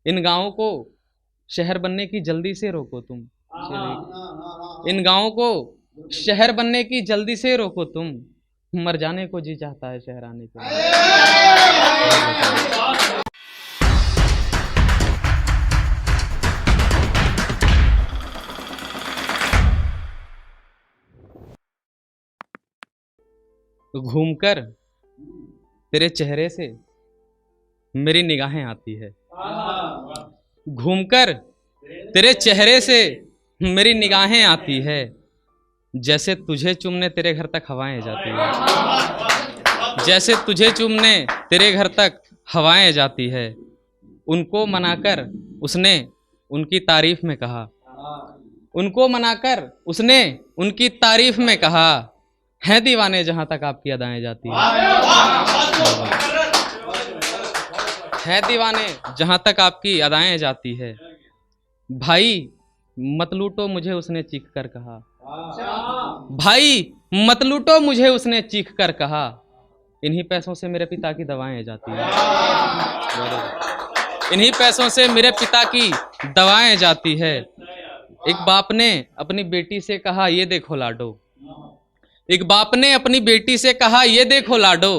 इन गाँवों को शहर बनने की जल्दी से रोको तुम। इन गाँवों को शहर बनने की जल्दी से रोको तुम। मर जाने को जी चाहता है शहर आने के बाद। घूमकर तेरे चेहरे से मेरी निगाहें आती है। घूमकर तेरे चेहरे से मेरी निगाहें आती है। जैसे तुझे चूमने तेरे घर तक हवाएं जाती है। जैसे तुझे चूमने तेरे घर तक हवाएं जाती है। उनको मनाकर उसने उनकी तारीफ में कहा। उनको मनाकर उसने उनकी तारीफ में कहा, हैं दीवाने जहां तक आपकी अदाएं जाती है। हैं दीवाने जहां तक आपकी अदाएं जाती है। भाई मत लूटो मुझे उसने चीख कर कहा। भाई मत लूटो मुझे उसने चीख कर कहा, इन्हीं पैसों से मेरे पिता की दवाएं जाती है। इन्हीं पैसों से मेरे पिता की दवाएं जाती है। एक बाप ने अपनी बेटी से कहा, ये देखो लाडो। एक बाप ने अपनी बेटी से कहा, ये देखो लाडो,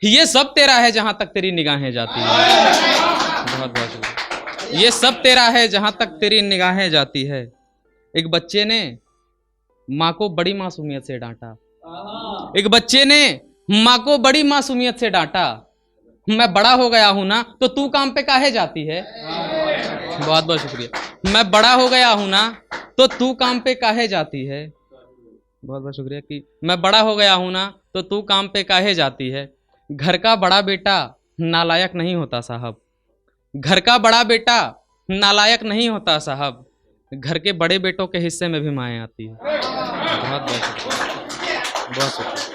ये सब तेरा है जहां तक तेरी निगाहें जाती है। बहुत बहुत शुक्रिया। ये सब तेरा है जहां तक तेरी निगाहें जाती है। एक बच्चे ने माँ को बड़ी मासूमियत से डांटा। एक बच्चे ने माँ को बड़ी मासूमियत से डांटा, मैं बड़ा हो गया हूं ना तो तू काम पे काहे जाती है। बहुत बहुत शुक्रिया। मैं बड़ा हो गया हूं ना तो तू काम पे काहे जाती है। बहुत बहुत शुक्रिया कि मैं बड़ा हो गया हूं ना तो तू काम पे काहे जाती है। घर का बड़ा बेटा नालायक नहीं होता साहब। घर का बड़ा बेटा नालायक नहीं होता साहब। घर के बड़े बेटों के हिस्से में भी माएँ आती है। बहुत बहुत शुक्रिया। बहुत शुक्रिया।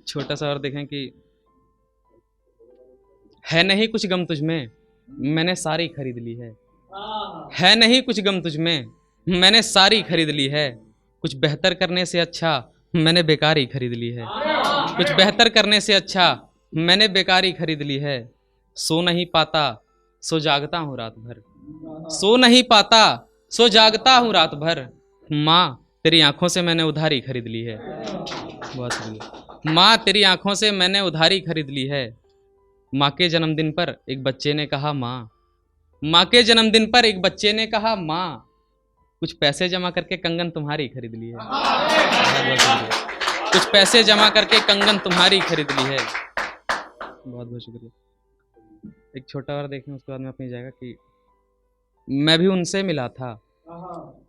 छोटा सा और देखें कि है नहीं कुछ गम तुझ में, मैंने सारी खरीद ली है। है नहीं कुछ गम तुझ में, मैंने सारी खरीद ली है। कुछ बेहतर करने से अच्छा मैंने बेकारी खरीद ली है। कुछ बेहतर करने से अच्छा मैंने बेकारी खरीद ली है। सो नहीं पाता सो जागता हूँ रात भर। सो नहीं पाता सो जागता हूँ रात भर। माँ तेरी आंखों से मैंने उधारी खरीद ली है। बहुत शुक्रिया। माँ तेरी आंखों से मैंने उधारी खरीद ली है। माँ के जन्मदिन पर एक बच्चे ने कहा, माँ के जन्मदिन पर एक बच्चे ने कहा, माँ कुछ पैसे जमा करके कंगन तुम्हारी खरीद ली है। कुछ पैसे जमा करके कंगन तुम्हारी खरीद ली है। बहुत बहुत शुक्रिया। एक छोटा और देखें, उसके बाद में अपनी जाएगा कि मैं भी उनसे मिला था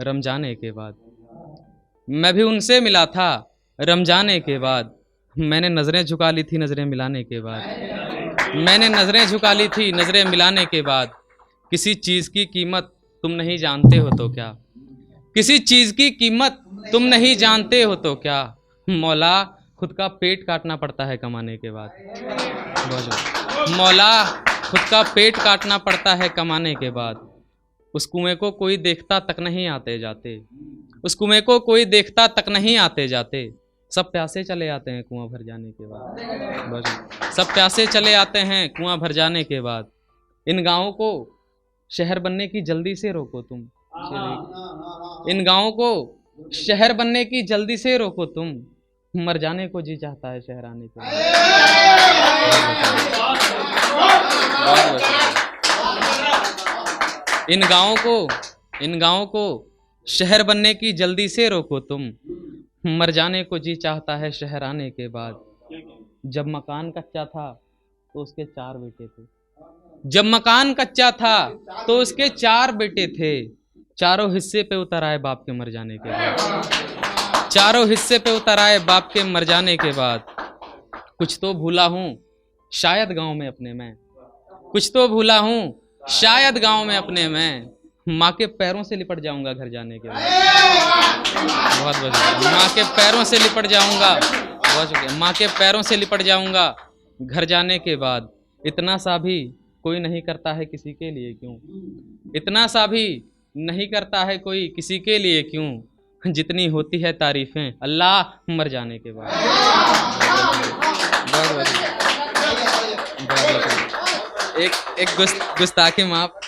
रमजाने के बाद। मैं भी उनसे मिला था रमजाने के बाद। मैंने नज़रें झुका ली थी नज़रें मिलाने के बाद। मैंने नज़रें झुका ली थी नज़रें मिलाने के बाद। किसी चीज़ की कीमत तुम नहीं जानते हो तो क्या। किसी चीज़ की कीमत तुम नहीं जानते हो तो क्या। मौला खुद का पेट काटना पड़ता है कमाने के बाद। मौला खुद का पेट काटना पड़ता है कमाने के बाद। उस कुएं को कोई देखता तक नहीं आते जाते। उस कुएं को कोई देखता तक नहीं आते जाते। सब प्यासे चले आते हैं कुआं भर जाने के बाद। सब प्यासे चले आते हैं कुआं भर जाने के बाद। इन गाँवों को शहर बनने की जल्दी से रोको तुम। इन गाँवों को शहर बनने की जल्दी से रोको तुम। मर जाने को जी चाहता है शहर आने के बाद। इन गाँवों को शहर बनने की जल्दी से रोको तुम। मर जाने को जी चाहता है शहर आने के बाद। जब मकान कच्चा था तो उसके 4 बेटे थे। जब मकान कच्चा था तो उसके 4 बेटे थे। चारों हिस्से पे उतर आए बाप के मर जाने के बाद। चारों हिस्से पे उतर आए बाप के मर जाने के बाद। कुछ तो भूला हूँ शायद गांव में अपने में। कुछ तो भूला हूँ शायद गांव में अपने में। माँ के पैरों से लिपट जाऊंगा घर जाने के बाद। बहुत बहुत शुक्रिया। माँ के पैरों से लिपट जाऊंगा। बहुत शुक्रिया। माँ के पैरों से लिपट जाऊंगा घर जाने के बाद। इतना सा भी कोई नहीं करता है किसी के लिए क्यों। इतना सा भी नहीं करता है कोई किसी के लिए क्यों। जितनी होती है तारीफें अल्लाह मर जाने के बाद। बहुत बहुत एक एक गुस्ताखी माफ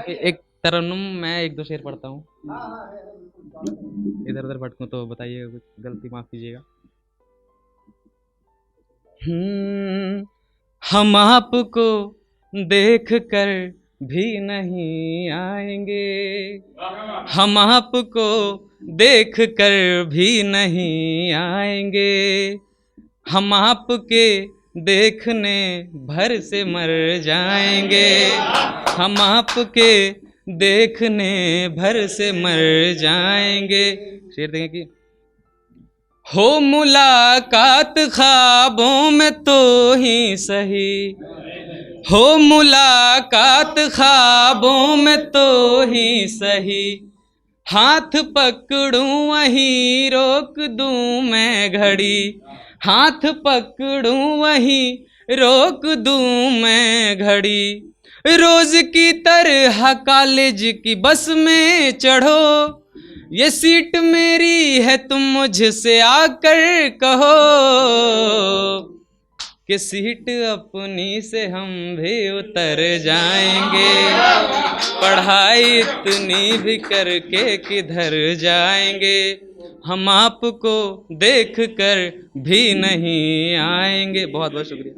एक तरन्नुम मैं एक दो शेर पढ़ता हूँ। इधर उधर भटकूं तो बताइएगा, कुछ गलती माफ कीजिएगा। हम आपको देख कर भी नहीं आएंगे, हम आपको देख कर भी नहीं आएंगे, हम आपके देखने भर से मर जाएंगे, हम आपके देखने भर से मर जाएंगे। शेर देंगे कि हो मुलाकात ख्वाबों में तो ही सही, हो मुलाकात ख्वाबों में तो ही सही, हाथ पकड़ूं वहीं रोक दूं मैं घड़ी, हाथ पकड़ूं वहीं रोक दूं मैं घड़ी, रोज की तरह कॉलेज की बस में चढ़ो, ये सीट मेरी है तुम मुझसे आकर कहो, कि सीट अपनी से हम भी उतर जाएंगे, पढ़ाई इतनी भी करके किधर जाएंगे, हम आपको देख कर भी नहीं आएंगे। बहुत बहुत शुक्रिया।